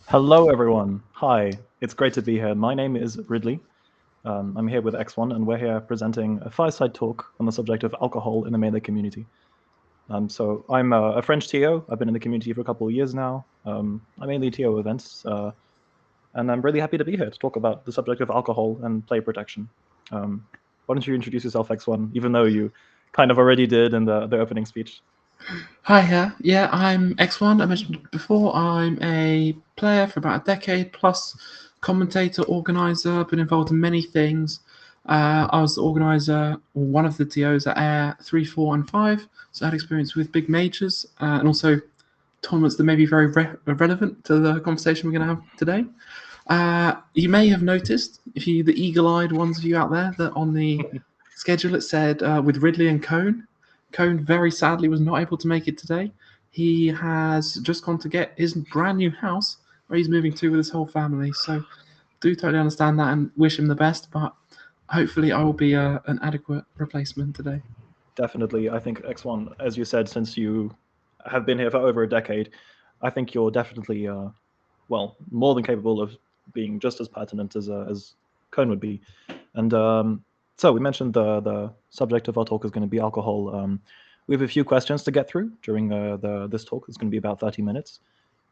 Hello, everyone. Hi, it's great to be here. My name is Ridley. I'm here with X1, and we're here presenting a fireside talk on the subject of alcohol in the melee community. So I'm a French TO. I've been in the community for a couple of years now. I mainly TO events, and I'm really happy to be here to talk about the subject of alcohol and play protection. Why don't you introduce yourself, X1, even though you kind of already did in the opening speech? Hi, yeah, I'm X1. I mentioned before, I'm a player for about a decade plus, commentator, organizer, been involved in many things. I was the organizer, or one of the TOs at Air 3, 4, and 5, so I had experience with big majors and also tournaments that may be very relevant to the conversation we're going to have today. You may have noticed, if you the eagle-eyed ones of you out there, that on the schedule it said with Ridley and Cone. Cone very sadly was not able to make it today. He has just gone to get his brand new house where he's moving to with his whole family. So do totally understand that and wish him the best. But hopefully I will be an adequate replacement today. Definitely. I think X1, as you said, since you have been here for over a decade, I think you're definitely, well, more than capable of being just as pertinent as Cone would be. And so we mentioned the subject of our talk is going to be alcohol. We have a few questions to get through during this talk. It's going to be about 30 minutes.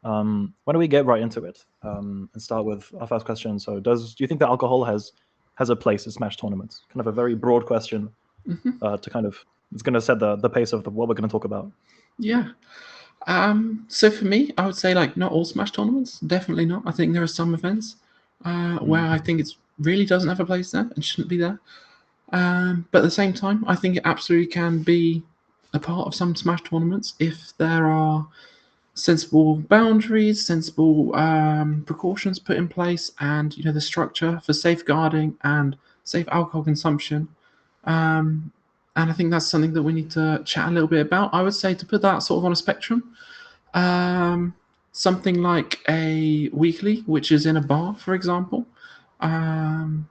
Why don't we get right into it and start with our first question? So, do you think that alcohol has a place in Smash tournaments? Kind of a very broad question to kind of it's going to set the pace of what we're going to talk about. Yeah. So for me, I would say like not all Smash tournaments, definitely not. I think there are some events where I think it really doesn't have a place there and shouldn't be there. But at the same time, I think it absolutely can be a part of some Smash tournaments if there are sensible boundaries, sensible precautions put in place, and the structure for safeguarding and safe alcohol consumption. Um, and I think that's something that we need to chat a little bit about. I would say to put that sort of on a spectrum. Um, Something like a weekly, which is in a bar, for example. Um,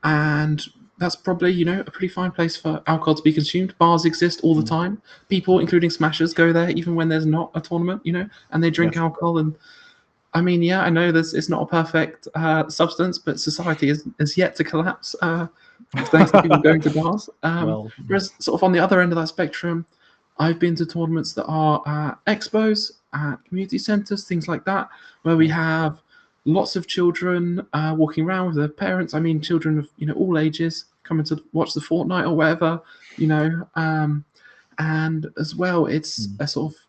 and that's probably a pretty fine place for alcohol to be consumed. Bars exist all the Mm. time. People, including smashers, go there even when there's not a tournament, and they drink Yes. alcohol. And I mean, yeah, I know this it's not a perfect substance, but society is yet to collapse thanks to people going to bars. Well, Whereas, sort of on the other end of that spectrum, I've been to tournaments that are at expos, at community centres, things like that, where we yeah, have lots of children walking around with their parents. I mean, children of all ages coming to watch the fortnight or whatever, you know. And as well, it's mm, a sort of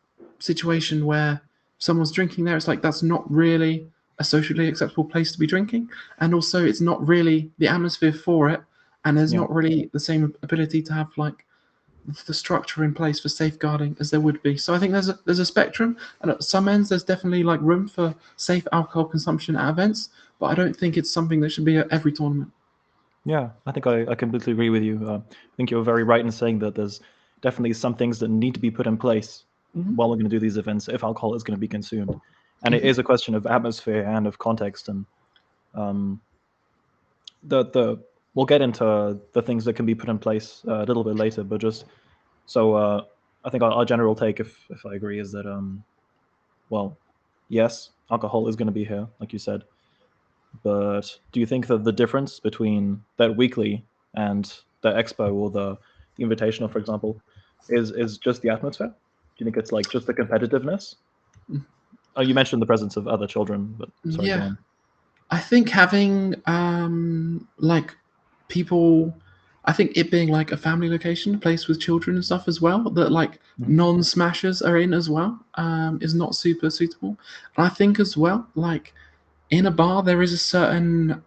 situation where someone's drinking there. It's like that's not really a socially acceptable place to be drinking, and also it's not really the atmosphere for it, and there's yeah. not really the same ability to have like the structure in place for safeguarding as there would be. So I think there's a spectrum, and at some ends there's definitely like room for safe alcohol consumption at events, but I don't think it's something that should be at every tournament. Yeah, I think I completely agree with you. I think you're very right in saying that there's definitely some things that need to be put in place Hmm. while we're going to do these events if alcohol is going to be consumed. And it Hmm. is a question of atmosphere and of context. And um, the we'll get into the things that can be put in place a little bit later. But just so I think our general take, if I agree, is that well, yes, alcohol is going to be here, like you said. But do you think that the difference between that weekly and the expo or the invitational, for example, is just the atmosphere? Do you think it's like just the competitiveness? Oh, you mentioned the presence of other children, but sorry, go Yeah, on. I think having like people, I think it being like a family location, a place with children and stuff as well, that like Mhm. non-smashers are in as well, is not super suitable. And I think as well, like in a bar, there is a certain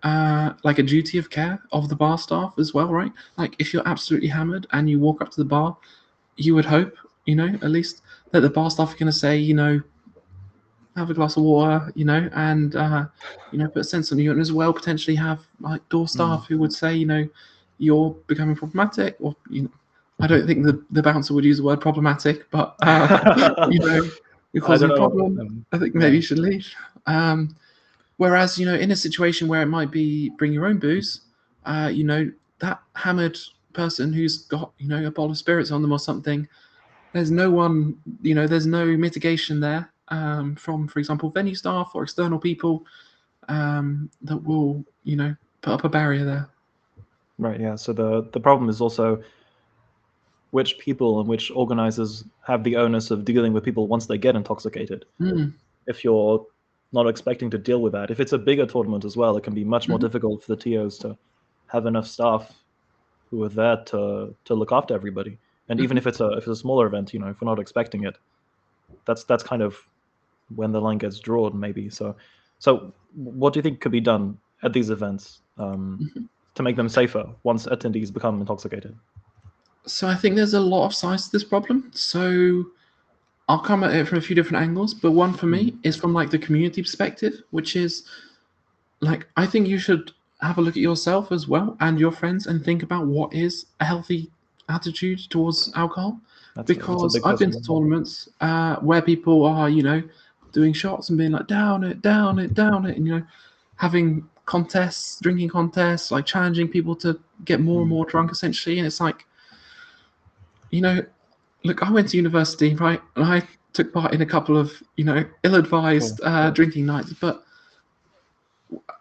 like a duty of care of the bar staff as well, right? Like if you're absolutely hammered and you walk up to the bar, you would hope, at least that the bar staff are going to say, have a glass of water, and put a sense on you, and as well potentially have like door Mm. staff who would say, you're becoming problematic, or I don't think the bouncer would use the word problematic, but you're I don't causing a know. problem. I think maybe Yeah, you should leave. Um, Whereas, in a situation where it might be bring your own booze, that hammered person who's got, a bottle of spirits on them or something, there's no one, there's no mitigation there. from, for example, venue staff or external people that will, put up a barrier there. Right. Yeah. So the problem is also which people and which organizers have the onus of dealing with people once they get intoxicated. If you're not expecting to deal with that, if it's a bigger tournament as well, it can be much more difficult for the TOs to have enough staff who are there to look after everybody. And even if it's a smaller event, if we're not expecting it, that's kind of when the line gets drawn, maybe. So what do you think could be done at these events to make them safer once attendees become intoxicated? So I think there's a lot of sides to this problem. So I'll come at it from a few different angles, but one for me is from like the community perspective, which is like, I think you should have a look at yourself as well and your friends and think about what is a healthy attitude towards alcohol. Because I've been to tournaments where people are, doing shots and being like, down it, down it, down it, and, having contests, drinking contests, like challenging people to get more and more drunk, essentially. And it's like, look, I went to university, right? And I took part in a couple of, ill-advised drinking nights. But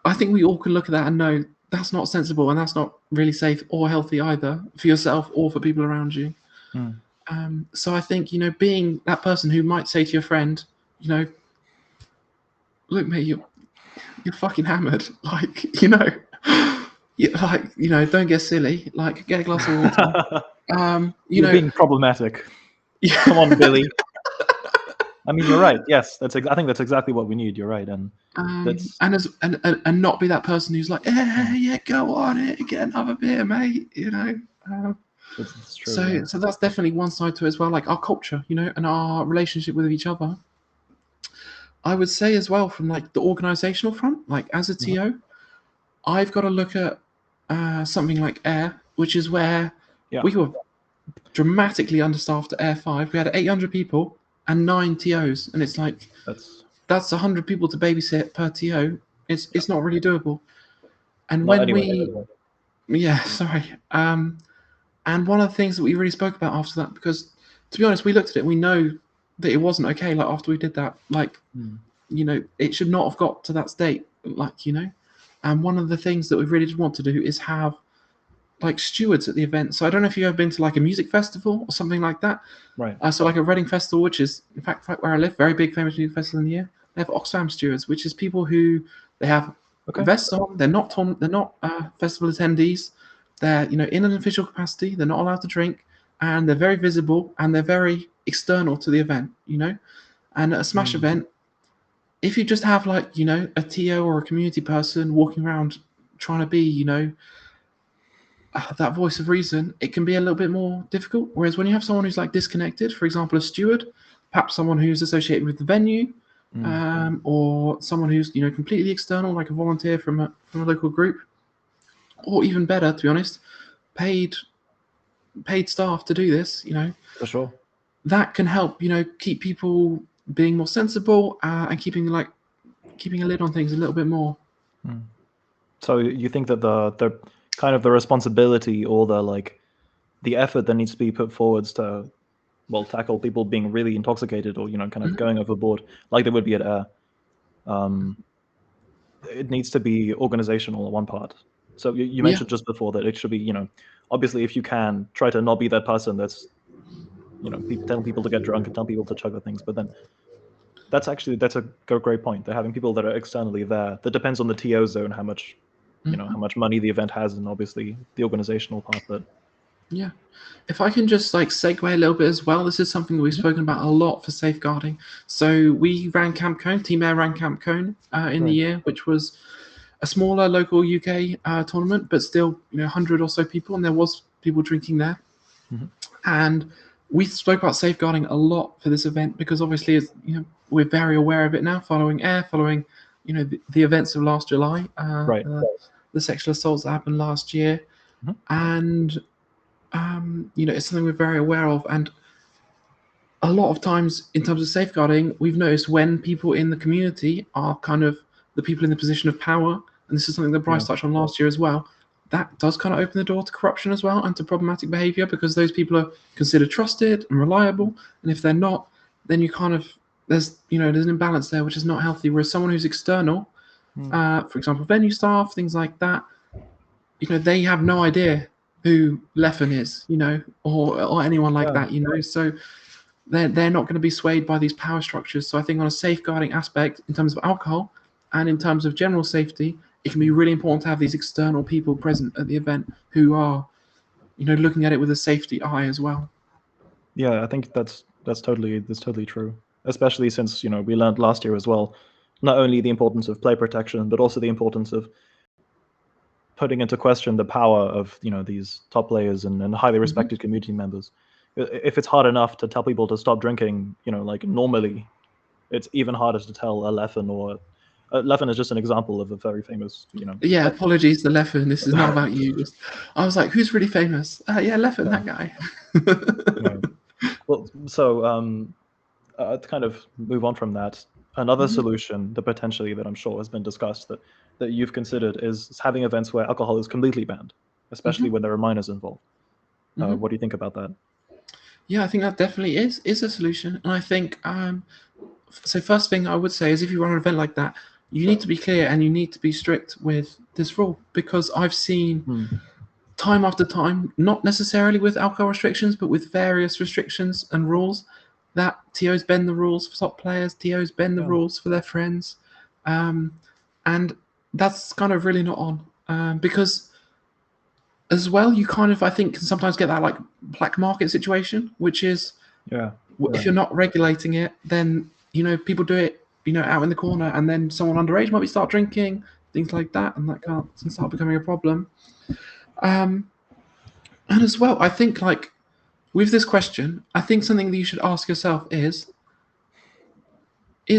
I think we all can look at that and know that's not sensible and that's not really safe or healthy either for yourself or for people around you. So I think, being that person who might say to your friend, look, mate, you're fucking hammered. Like, don't get silly. Like, get a glass of water. You're being problematic. Come on, Billy. I mean, you're right. Yes, I think that's exactly what we need. You're right, and not be that person who's like, yeah, go on it, get another beer, mate. It's true, so that's definitely one side to it as well, like our culture, and our relationship with each other. I would say as well from like the organizational front, like as a TO, I've got to look at something like Air, which is where we were dramatically understaffed at Air 5. We had 800 people and 9 TOs, and it's like that's 100 people to babysit per TO. It's not really doable. And and one of the things that we really spoke about after that, because to be honest, we looked at it, we know that it wasn't okay. Like after we did that, like it should not have got to that state. Like and one of the things that we really did want to do is have like stewards at the event. So I don't know if you've ever been to like a music festival or something like that. Right. So like a Reading festival, which is in fact where I live, very big famous music festival in the year. They have Oxfam stewards, which is people who they have vests on. They're not festival attendees. They're in an official capacity. They're not allowed to drink, and they're very visible and they're very external to the event. And at a Smash event, if you just have like a TO or a community person walking around trying to be that voice of reason, it can be a little bit more difficult. Whereas when you have someone who's like disconnected, for example, a steward, perhaps someone who's associated with the venue, or someone who's completely external, like a volunteer from a local group, or even better, to be honest, paid staff to do this. For sure. That can help keep people being more sensible and keeping a lid on things a little bit more. So you think that the kind of the responsibility or the effort that needs to be put forwards to tackle people being really intoxicated or kind of going overboard like they would be at Air, it needs to be organizational on one part. So you mentioned just before that it should be obviously, if you can, try to not be that person that's telling people to get drunk and tell people to chug the things, but then that's a great point. They're having people that are externally there. That depends on the TO zone, how much how much money the event has, and obviously the organizational part. But if I can just segue a little bit as well, this is something that we've spoken about a lot for safeguarding. So we ran Camp Cone, Team Air ran Camp Cone in the year, which was a smaller local UK tournament, but still 100 or so people, and there was people drinking there. And we spoke about safeguarding a lot for this event because obviously we're very aware of it now, following Air, following the events of last July, the sexual assaults that happened last year, and it's something we're very aware of. And a lot of times in terms of safeguarding, we've noticed when people in the community are kind of the people in the position of power, and this is something that Bryce touched on last year as well, that does kind of open the door to corruption as well and to problematic behavior, because those people are considered trusted and reliable, and if they're not, then there's an imbalance there, which is not healthy. Whereas someone who's external, for example, venue staff, things like that, they have no idea who Leffen is, or anyone like that, So they're not going to be swayed by these power structures. So I think on a safeguarding aspect, in terms of alcohol and in terms of general safety, it can be really important to have these external people present at the event who are, looking at it with a safety eye as well. Yeah, I think that's totally true. Especially since we learned last year as well, not only the importance of play protection, but also the importance of putting into question the power of these top players and highly respected community members. If it's hard enough to tell people to stop drinking, like normally, it's even harder to tell a Leffen or Leffen is just an example of a very famous, Yeah, apologies to Leffen. This is not about you. I was like, who's really famous? Yeah, Leffen, that guy. Well, so to kind of move on from that, another solution that potentially that I'm sure has been discussed that you've considered is having events where alcohol is completely banned, especially when there are minors involved. What do you think about that? Yeah, I think that definitely is a solution, and I think so. First thing I would say is if you run an event like that, you need to be clear and you need to be strict with this rule, because I've seen time after time, not necessarily with alcohol restrictions, but with various restrictions and rules, that TOs bend the rules for top players, TOs bend the rules for their friends, and that's kind of really not on, because as well, you kind of, I think, can sometimes get that like black market situation, which is if you're not regulating it, then people do it out in the corner, and then someone underage might start drinking, things like that, and that can start becoming a problem. And as well, I think like with this question, I think something that you should ask yourself is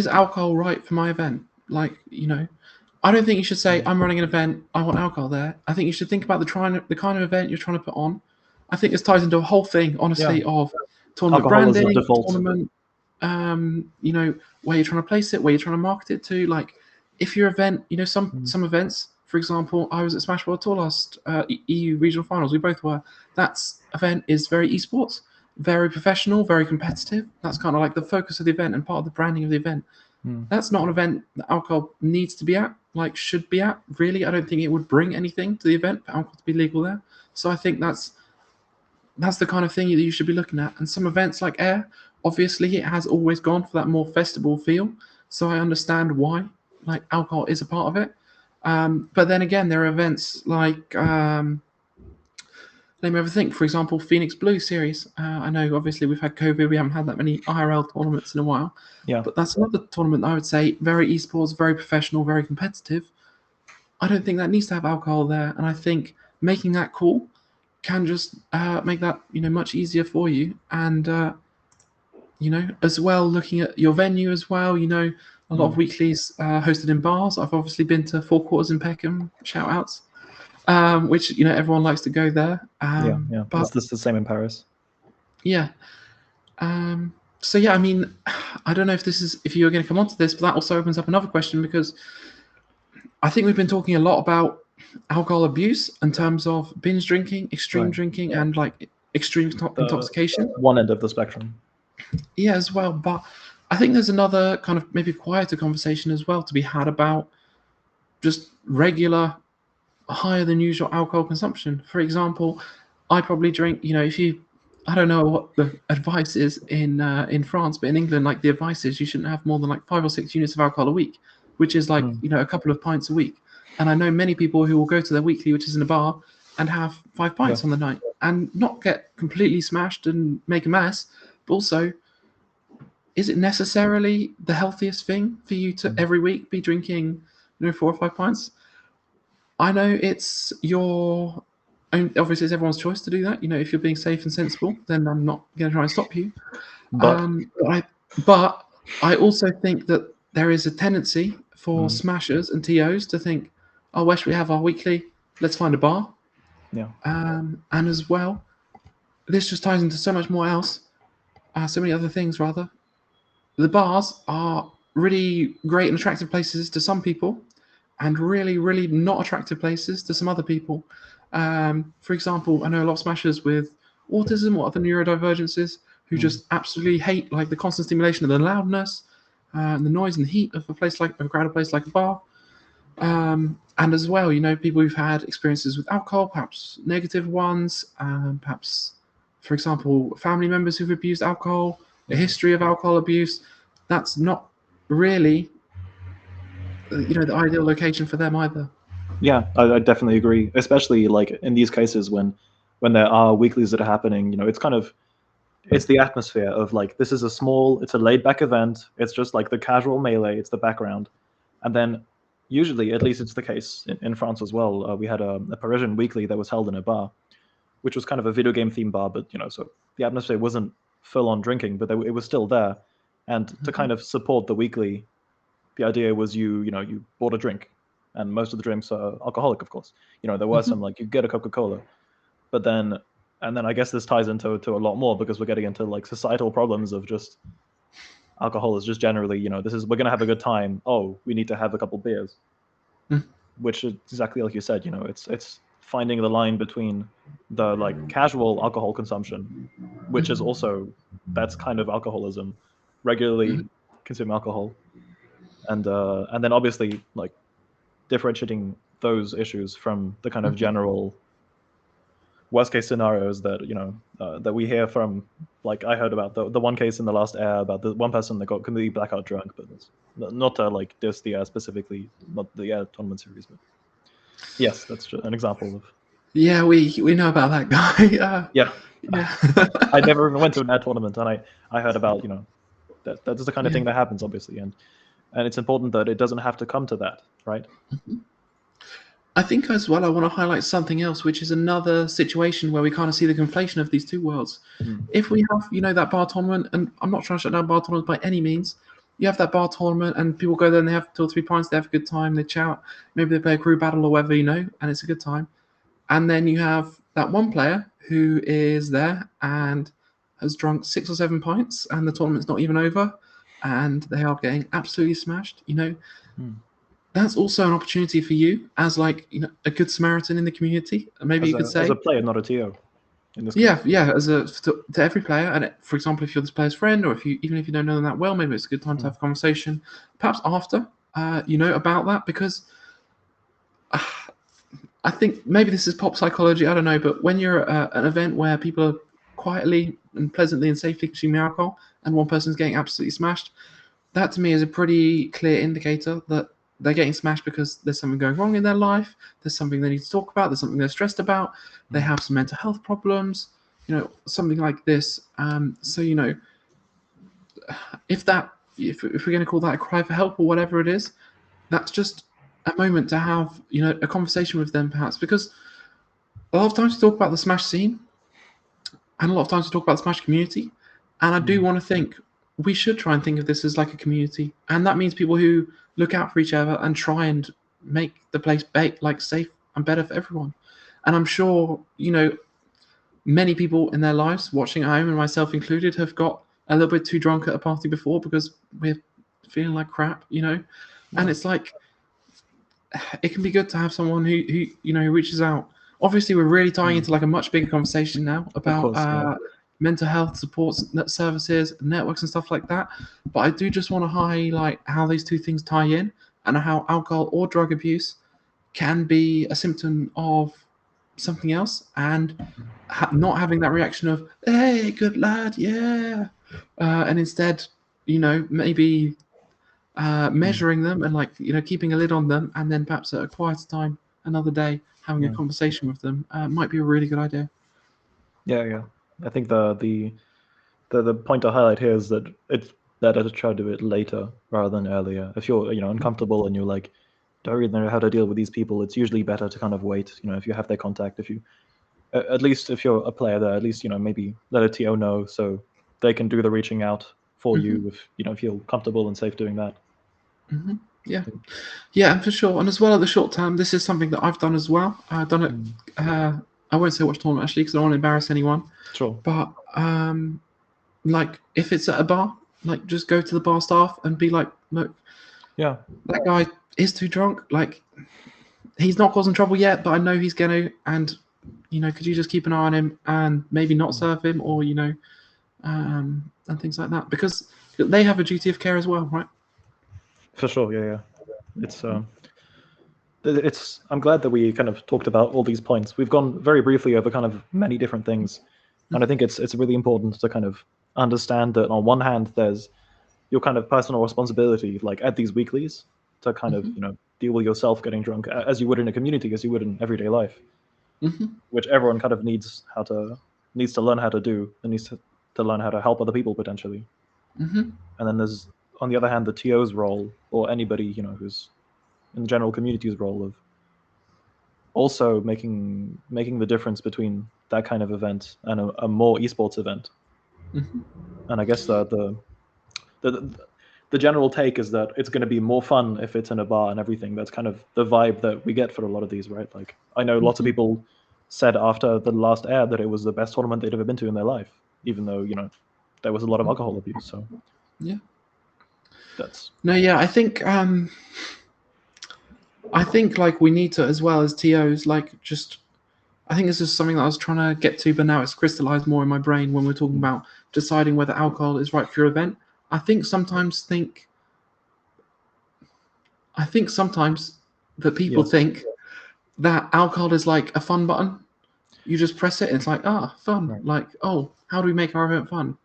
alcohol right for my event? Like, I don't think you should say, I'm running an event, I want alcohol there. I think you should think about the kind of event you're trying to put on. I think this ties into a whole thing, honestly, of tournament Alcohol branding, is a default. tournament, where you're trying to place it, where you're trying to market it to. Like, if your event, some events, for example, I was at Smash World Tour last EU regional finals. We both were. That event is very esports, very professional, very competitive. That's kind of like the focus of the event and part of the branding of the event. That's not an event that alcohol needs to be at, like should be at. Really, I don't think it would bring anything to the event for alcohol to be legal there. So I think that's the kind of thing that you should be looking at. And some events like Air, obviously, it has always gone for that more festival feel. So I understand why, like alcohol is a part of it. But then again, there are events like let me ever think. For example, Phoenix Blue Series. I know, obviously, we've had COVID. We haven't had that many IRL tournaments in a while. Yeah. But that's another tournament that I would say very esports, very professional, very competitive. I don't think that needs to have alcohol there, and I think making that cool can just make that much easier for you. And as well, looking at your venue as well. A lot of weeklies hosted in bars. I've obviously been to Four Quarters in Peckham. Shout outs. Which everyone likes to go there. Yeah. But It's the same in Paris. yeah. So yeah, I mean, I don't know if you're going to come onto this, but that also opens up another question, because I think we've been talking a lot about alcohol abuse in terms of binge drinking, extreme drinking, and like extreme intoxication. One end of the spectrum. Yeah, as well. But I think there's another kind of maybe quieter conversation as well to be had about just regular higher than usual alcohol consumption. For example, I probably drink, I don't know what the advice is in France, but in England, like the advice is you shouldn't have more than like 5 or 6 units of alcohol a week, which is like, a couple of pints a week. And I know many people who will go to their weekly, which is in a bar, and have 5 pints on the night and not get completely smashed and make a mess. But also, is it necessarily the healthiest thing for you to every week be drinking, 4 or 5 pints? I know it's obviously it's everyone's choice to do that. If you're being safe and sensible, then I'm not going to try and stop you. But I also think that there is a tendency for smashers and TOs to think, oh, where should we have our weekly? Let's find a bar. Yeah. And as well, this just ties into so much more else, so many other things rather. The bars are really great and attractive places to some people, and really, really not attractive places to some other people. For example, I know a lot of smashers with autism or other neurodivergences who just absolutely hate like the constant stimulation of the loudness. the noise and the heat of a crowded place like a bar. And as well, people who've had experiences with alcohol, perhaps negative ones, perhaps, for example, family members who've abused alcohol, a history of alcohol abuse. That's not really, the ideal location for them either. Yeah, I definitely agree. Especially like in these cases when there are weeklies that are happening, it's the atmosphere of like it's a laid back event. It's just like the casual melee. It's the background, and then usually, at least it's the case in France as well. We had a Parisian weekly that was held in a bar, which was kind of a video game themed bar, but so the atmosphere wasn't full on drinking, but it was still there. And to kind of support the weekly, the idea was you bought a drink, and most of the drinks are alcoholic, of course. There were some like you get a Coca-Cola, but then and then I guess this ties into a lot more because we're getting into like societal problems of just alcohol is just generally we're gonna have a good time. Oh, we need to have a couple beers, which is exactly like you said. It's finding the line between the like casual alcohol consumption, which is also that's kind of alcoholism, regularly consume alcohol, and then obviously like differentiating those issues from the kind of general worst case scenarios that that we hear from. Like I heard about the one case in the last air about the one person that got completely blackout drunk, but it's not to like diss the air specifically, not the air tournament series, but yes, that's just an example of. Yeah, we know about that guy. Yeah, Yeah. I never even went to an air tournament, and I heard about that's the kind of Yeah. thing that happens, obviously, and it's important that it doesn't have to come to that, right? I think as well, I want to highlight something else, which is another situation where we kind of see the conflation of these two worlds. If we have, that bar tournament, and I'm not trying to shut down bar tournaments by any means, you have that bar tournament and people go there and they have 2 or 3 pints, they have a good time, they chat, maybe they play a crew battle or whatever, and it's a good time. And then you have that one player who is there and has drunk 6 or 7 pints and the tournament's not even over and they are getting absolutely smashed, That's also an opportunity for you as like a good Samaritan in the community. And maybe you could say as a player, not a TO. In this yeah, case. yeah, to every player, and for example, if you're this player's friend, or even if you don't know them that well, maybe it's a good time to have a conversation, perhaps after, about that, because I think maybe this is pop psychology, I don't know, but when you're at an event where people are quietly and pleasantly and safely consuming alcohol, and one person's getting absolutely smashed, that to me is a pretty clear indicator that they're getting smashed because there's something going wrong in their life, there's something they need to talk about, there's something they're stressed about, they have some mental health problems, something like this. So if we're going to call that a cry for help or whatever it is, that's just a moment to have a conversation with them, perhaps, because a lot of times we talk about the smash scene and a lot of times we talk about the smash community, and I do want to think we should try and think of this as like a community, and that means people who look out for each other and try and make the place safe and better for everyone. And I'm sure many people in their lives watching at home, and myself included, have got a little bit too drunk at a party before because we're feeling like crap, and it's like it can be good to have someone who reaches out. Obviously we're really tying into like a much bigger conversation now about Course, mental health support services, networks and stuff like that, but I do just want to highlight how these two things tie in and how alcohol or drug abuse can be a symptom of something else, and not having that reaction of hey good lad, yeah, and instead maybe measuring them and keeping a lid on them, and then perhaps at a quieter time another day having a conversation with them might be a really good idea. Yeah. I think the point to highlight here is that it's better to try to do it later rather than earlier. If you're uncomfortable and you're like don't really know how to deal with these people, it's usually better to kind of wait. If you have their contact, if you at least if you're a player there, at least maybe let a TO know so they can do the reaching out for you if you don't feel comfortable and safe doing that. Yeah, and for sure. And as well at the short term, this is something that I've done as well. I've done it. I won't say which tournament actually because I don't want to embarrass anyone. Sure. But like if it's at a bar, like just go to the bar staff and be like, look, yeah, that guy is too drunk. Like he's not causing trouble yet, but I know he's gonna. And could you just keep an eye on him and maybe not serve him, or and things like that, because they have a duty of care as well, right? For sure, yeah. It's I'm glad that we kind of talked about all these points. We've gone very briefly over kind of many different things, and I think it's really important to kind of understand that on one hand there's your kind of personal responsibility, like at these weeklies, to kind of deal with yourself getting drunk as you would in a community, as you would in everyday life, which everyone kind of needs to learn how to do, and needs to learn how to help other people potentially. And then there's, on the other hand, the TO's role, or anybody who's in the general community's role of also making the difference between that kind of event and a more esports event. And I guess the general take is that it's going to be more fun if it's in a bar and everything. That's kind of the vibe that we get for a lot of these, right? Like, I know lots of people said after the last air that it was the best tournament they'd ever been to in their life, even though there was a lot of alcohol abuse. So yeah, that's I think like we need to, as well as TOs, like just, I think this is something that I was trying to get to, but now it's crystallized more in my brain when we're talking about deciding whether alcohol is right for your event. I think sometimes that people think that alcohol is like a fun button. You just press it and it's like, fun. Right. Like, oh, how do we make our event fun?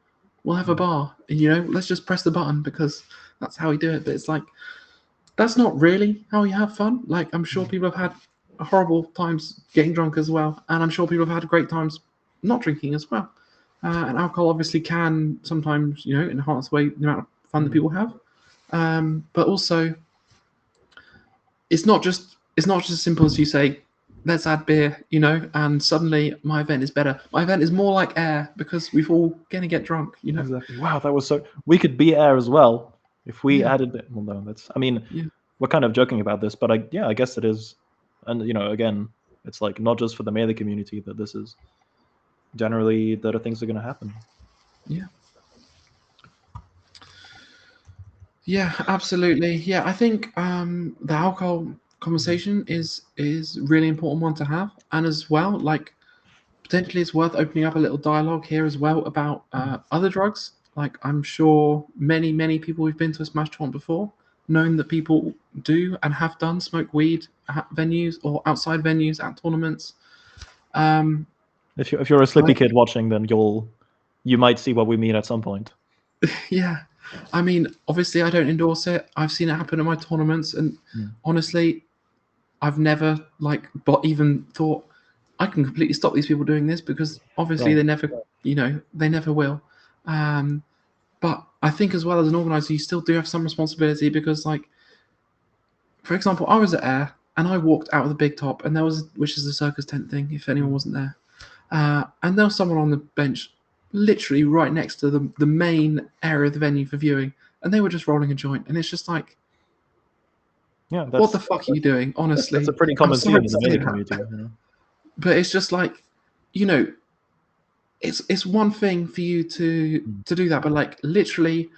We'll have a bar, and let's just press the button because that's how we do it. But it's like, that's not really how you have fun. Like, I'm sure people have had horrible times getting drunk as well, and I'm sure people have had great times not drinking as well. And alcohol obviously can sometimes, enhance the amount of fun that people have. But also, it's not just as simple as you say, let's add beer, and suddenly my event is better. My event is more like air because we're all gonna get drunk, Exactly. Wow, that was so. We could be air as well if we added. Well, no, that's. I mean, we're kind of joking about this, but I guess it is, and again, it's like not just for the melee community that this is. Generally, that things are going to happen. Yeah. Yeah, absolutely. Yeah, I think the alcohol conversation is really important one to have, and as well, like potentially it's worth opening up a little dialogue here as well about other drugs. Like I'm sure many people who've been to a Smash tournament before, known that people do and have done smoke weed at venues or outside venues at tournaments. If you're a Slippy kid watching, then you might see what we mean at some point. Yeah. I mean, obviously, I don't endorse it. I've seen it happen at my tournaments, and honestly, I've never even thought I can completely stop these people doing this because obviously they never, they never will. But I think as well as an organizer, you still do have some responsibility because, for example, I was at Air and I walked out of the big top, and which is the circus tent thing. If anyone wasn't there, and there was someone on the bench literally right next to the main area of the venue for viewing, and they were just rolling a joint, and it's just like, what the fuck are you doing? Honestly, that's a pretty common theme in the melee community. But it's just like, it's one thing for you to do that, but literally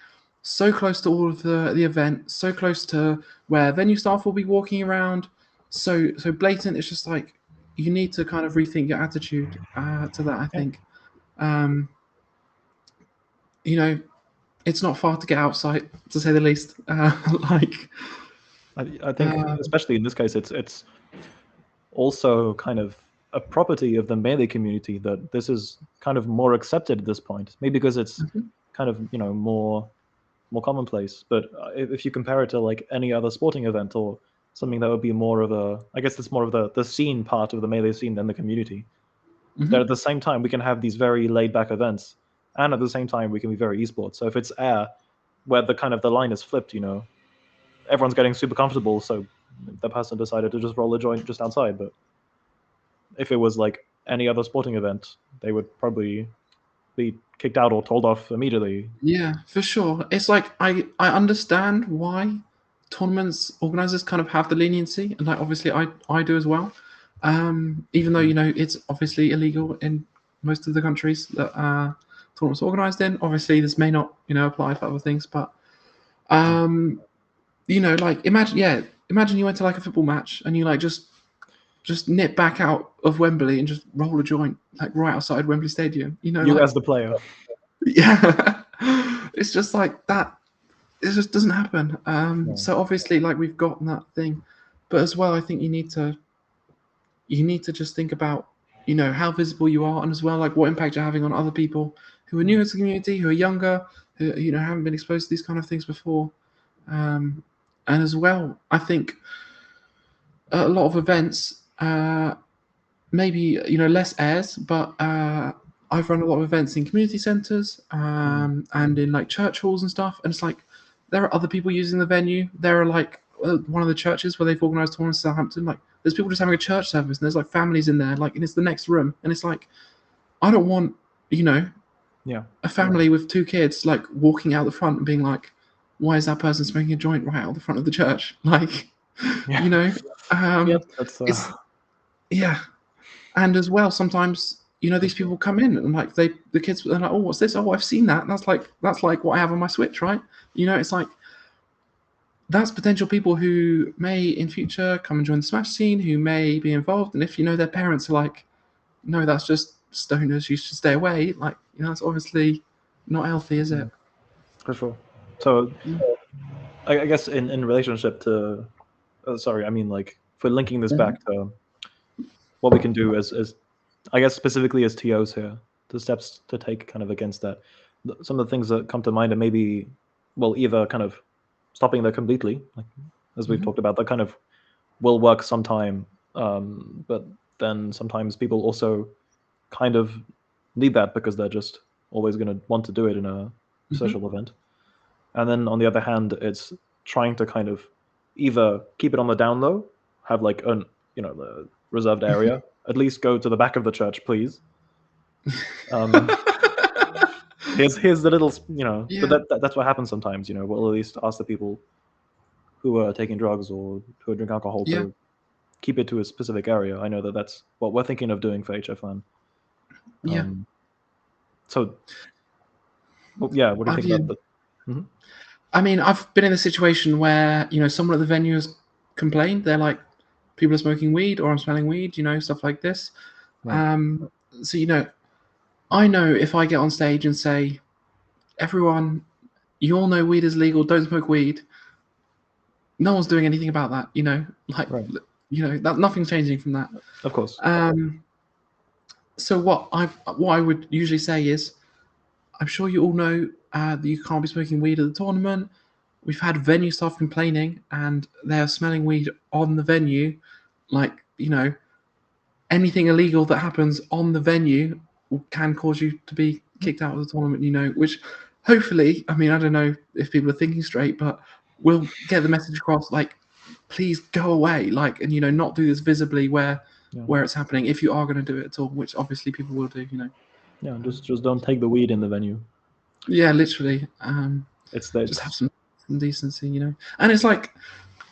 so close to all of the event, so close to where venue staff will be walking around, so blatant. It's just like you need to kind of rethink your attitude to that. I think. It's not far to get outside, to say the least. I think, especially in this case, it's also kind of a property of the melee community that this is kind of more accepted at this point. Maybe because it's kind of more commonplace. But if you compare it to like any other sporting event or something that would be more of I guess it's more of the scene part of the melee scene than the community. That at the same time we can have these very laid back events, and at the same time we can be very esports. So if it's air, where the line is flipped, everyone's getting super comfortable, so the person decided to just roll a joint just outside. But if it was like any other sporting event, they would probably be kicked out or told off immediately. Yeah, for sure. It's like I understand why tournaments organizers kind of have the leniency, and obviously I do as well. Even though it's obviously illegal in most of the countries that tournaments are organized in. Obviously, this may not apply for other things, but imagine you went to like a football match and you just nip back out of Wembley and just roll a joint right outside Wembley Stadium. You as the player. Yeah, it's just like that. it just doesn't happen. Yeah. So obviously, like we've got that thing, but as well, I think you need to just think about how visible you are, and as well like what impact you're having on other people who are new to the community, who are younger, who haven't been exposed to these kind of things before. And as well, I think a lot of events, maybe less airs, but I've run a lot of events in community centres and in like church halls and stuff, and it's like there are other people using the venue. There are like one of the churches where they've organised tournaments in Southampton. Like there's people just having a church service, and there's like families in there, like, and it's the next room, and it's like I don't want Yeah. a family with 2 kids like walking out the front and being like, why is that person smoking a joint right out the front of the church? Like, Yeah. you know, Yeah. That's it's yeah. And as well, sometimes these people come in and like the kids are like, oh, what's this? Oh, I've seen that. That's like what I have on my Switch, right? It's like that's potential people who may in future come and join the Smash scene, who may be involved, and if their parents are like, no, that's just stoners, you should stay away. Like it's obviously not healthy, is it? for sure. So Mm. I guess in relationship to, sorry, I mean like for linking this back to what we can do as I guess specifically as TOs here, the steps to take kind of against that. Some of the things that come to mind are maybe, well, either kind of stopping that completely, like as we've talked about, that kind of will work sometime, but then sometimes people also kind of need that because they're just always going to want to do it in a social event. And then on the other hand, it's trying to kind of either keep it on the down low, have like an the reserved area, at least go to the back of the church, please. Here's the little Yeah. but that's what happens sometimes. We'll at least ask the people who are taking drugs or who drink alcohol Yeah. to keep it to a specific area. I know that's what we're thinking of doing for HFN. Yeah. So, well, yeah, what do you think about that? Mhm. I mean, I've been in a situation where someone at the venue has complained. They're like, people are smoking weed, or I'm smelling weed, stuff like this. Right. So I know if I get on stage and say, everyone, you all know weed is legal, don't smoke weed. No one's doing anything about that. Like Right. that nothing's changing from that. Of course. So what I would usually say is, I'm sure you all know that you can't be smoking weed at the tournament. We've had venue staff complaining, and they are smelling weed on the venue. Like anything illegal that happens on the venue can cause you to be kicked out of the tournament. Which hopefully, I mean, I don't know if people are thinking straight, but we'll get the message across. Like, please go away. Like, and not do this visibly where it's happening. If you are going to do it at all, which obviously people will do. Yeah, just don't take the weed in the venue. Yeah, literally. It's Just have some decency. And it's like,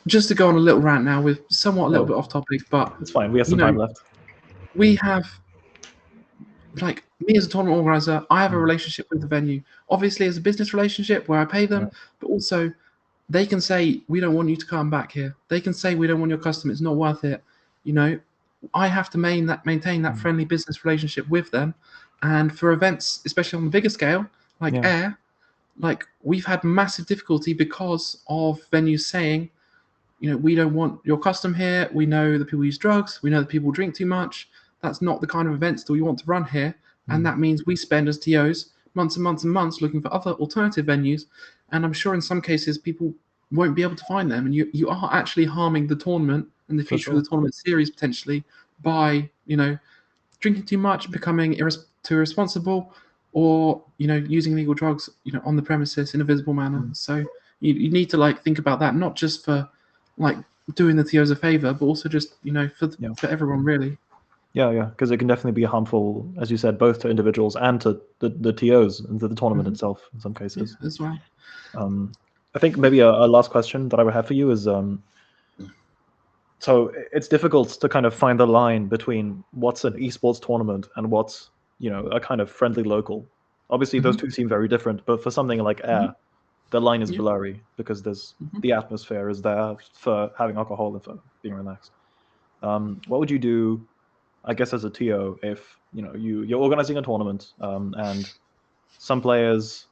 just to go on a little rant now, with somewhat a little bit off topic, but it's fine. We have some time left. we have, like, me as a tournament organizer, I have a relationship with the venue. Obviously, it's a business relationship where I pay them, but also they can say, we don't want you to come back here. They can say, we don't want your custom. It's not worth it. I have to maintain that friendly business relationship with them. And for events, especially on the bigger scale, like Air, like we've had massive difficulty because of venues saying, we don't want your custom here. We know that people use drugs. We know that people drink too much. That's not the kind of events that we want to run here. And that means we spend as TOs months and months and months looking for other alternative venues. And I'm sure in some cases people won't be able to find them. And you are actually harming the tournament and the future of the tournament series potentially by, drinking too much, becoming too irresponsible, or, using illegal drugs, on the premises in a visible manner. So you need to like think about that, not just for like doing the TOs a favor, but also just for everyone really. Yeah, because it can definitely be harmful, as you said, both to individuals and to the TOs and to the tournament itself in some cases. As well. I think maybe a last question that I would have for you is, so it's difficult to kind of find the line between what's an esports tournament and what's a kind of friendly local. Obviously, those two seem very different, but for something like Air, the line is blurry because there's the atmosphere is there for having alcohol and for being relaxed. What would you do, I guess, as a TO if you're organizing a tournament and some players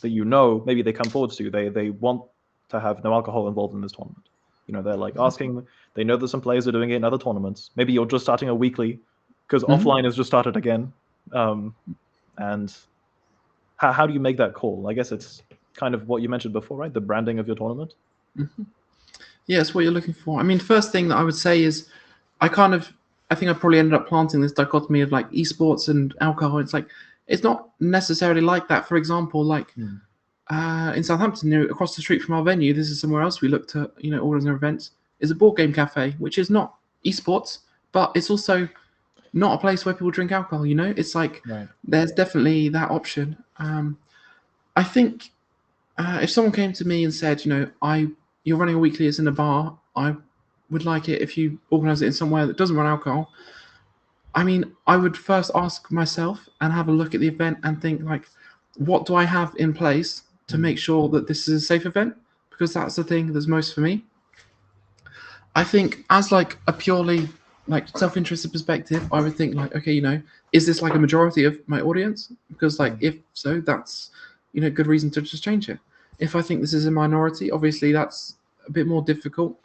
that you know, maybe they come forward to you, they want to have no alcohol involved in this tournament. You know, they're like asking, they know that some players are doing it in other tournaments. Maybe you're just starting a weekly because offline has just started again. And how do you make that call? I guess it's kind of what you mentioned before, right? The branding of your tournament. Yeah, it's what you're looking for. I mean, first thing that I would say is I think I probably ended up planting this dichotomy of like esports and alcohol. It's like, it's not necessarily like that. For example, like in Southampton, across the street from our venue, this is somewhere else we looked at, organizing events, is a board game cafe, which is not esports, but it's also not a place where people drink alcohol. It's like there's definitely that option. I think if someone came to me and said, you're running a weekly, it's in a bar, I would like it if you organize it in somewhere that doesn't run alcohol. I mean, I would first ask myself and have a look at the event and think, like, what do I have in place to make sure that this is a safe event? Because that's the thing that's most for me. I think as like a purely like self-interested perspective, I would think like, okay, is this like a majority of my audience? Because like if so, that's good reason to just change it. If I think this is a minority, obviously that's a bit more difficult,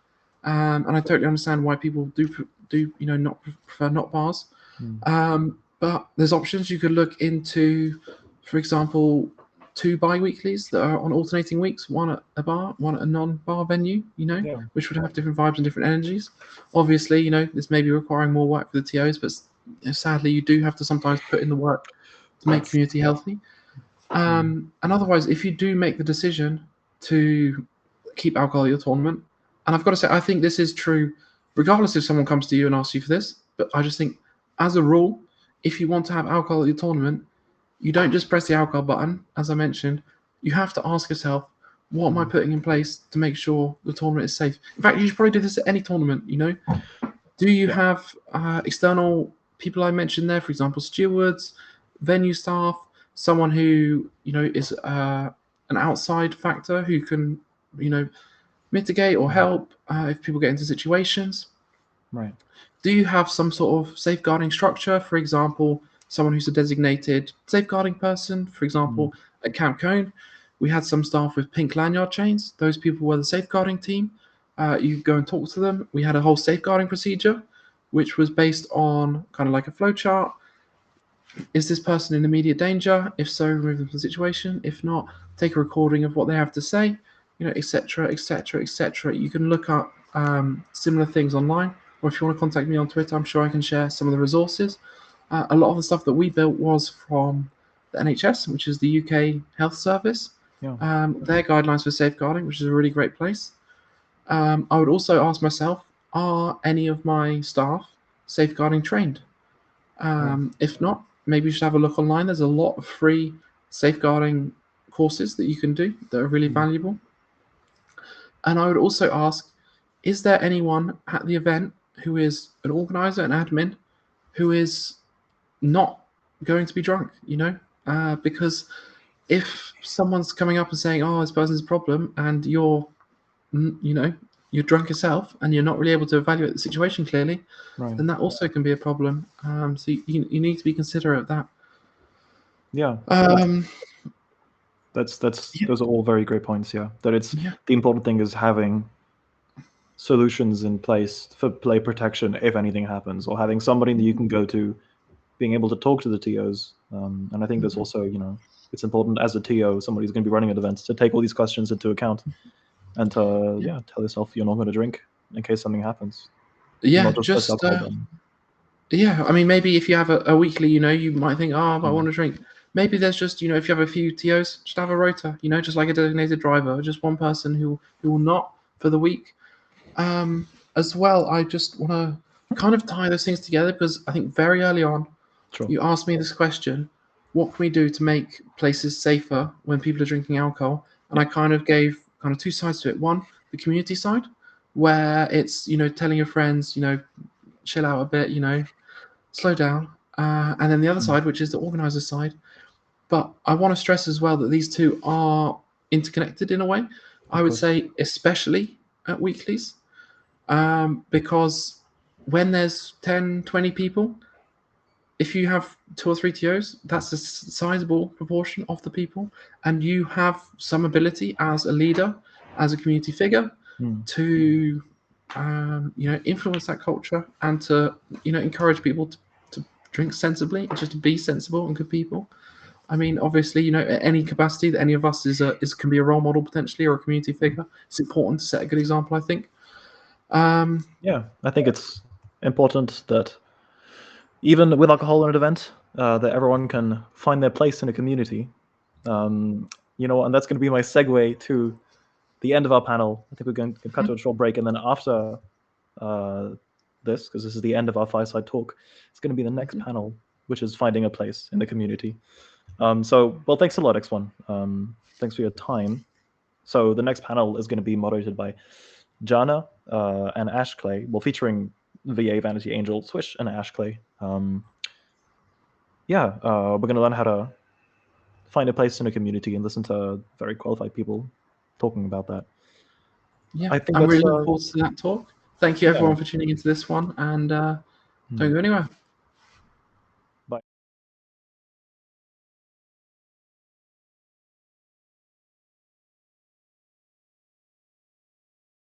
and I totally understand why people do not prefer not bars. But there's options. You could look into, for example, 2 bi-weeklies that are on alternating weeks, one at a bar, one at a non-bar venue, which would have different vibes and different energies. Obviously, this may be requiring more work for the TOs, but sadly, you do have to sometimes put in the work to make community healthy. And otherwise, if you do make the decision to keep alcohol at your tournament, and I've got to say, I think this is true regardless if someone comes to you and asks you for this, but I just think, as a rule, if you want to have alcohol at your tournament, you don't just press the alcohol button. As I mentioned, you have to ask yourself, what am I putting in place to make sure the tournament is safe? In fact, you should probably do this at any tournament, Do you have external people I mentioned there, for example, stewards, venue staff, someone who, is an outside factor who can, mitigate or help if people get into situations? Right. Do you have some sort of safeguarding structure? For example, someone who's a designated safeguarding person. For example, at Camp Cone, we had some staff with pink lanyard chains. Those people were the safeguarding team. You go and talk to them. We had a whole safeguarding procedure, which was based on kind of like a flow chart. Is this person in immediate danger? If so, remove them from the situation. If not, take a recording of what they have to say, etc., etc., etc. You can look up similar things online, or if you want to contact me on Twitter, I'm sure I can share some of the resources. A lot of the stuff that we built was from the NHS, which is the UK Health Service. Their guidelines for safeguarding, which is a really great place. I would also ask myself, are any of my staff safeguarding trained? If not, maybe you should have a look online. There's a lot of free safeguarding courses that you can do that are really valuable. And I would also ask, is there anyone at the event who is an organizer, an admin, who is not going to be drunk, because if someone's coming up and saying, oh, this person's a problem, and you're drunk yourself and you're not really able to evaluate the situation clearly, then that also can be a problem. So you need to be considerate of that. Those are all very great points. That it's the important thing is having solutions in place for play protection if anything happens, or having somebody that you can go to, being able to talk to the TOs. And I think there's also, it's important as a TO, somebody who's going to be running an event, to take all these questions into account and to tell yourself you're not going to drink in case something happens. I mean, maybe if you have a weekly, you might think, I want to drink. Maybe there's just, if you have a few TOs, just have a rota, just like a designated driver, just one person who will not for the week. As well, I just want to kind of tie those things together, because I think very early on, you asked me this question, what can we do to make places safer when people are drinking alcohol? And I kind of gave 2 sides to it. One, the community side, where it's, telling your friends, chill out a bit, slow down. And then the other side, which is the organizer side. But I want to stress as well that these two are interconnected in a way. I would say especially at weeklies, because when there's 10, 20 people, if you have 2 or 3 TOs, that's a sizable proportion of the people, and you have some ability as a leader, as a community figure, to influence that culture and to encourage people to drink sensibly, just to be sensible and good people. I mean, obviously, at any capacity that any of us is can be a role model potentially, or a community figure. It's important to set a good example, I think. Yeah, I think it's important that even with alcohol in an event, that everyone can find their place in a community. And that's going to be my segue to the end of our panel. I think we're going to cut to a short break, and then after this, because this is the end of our fireside talk, it's going to be the next panel, which is finding a place in the community. Well, thanks a lot, X1. Thanks for your time. So the next panel is going to be moderated by Jana and Ashclay, featuring VA Vanity Angel, Swish, and Ashclay. We're going to learn how to find a place in a community and listen to very qualified people talking about that. Yeah, I think I'm really looking forward to that talk. Thank you, everyone, for tuning into this one, and don't go anywhere.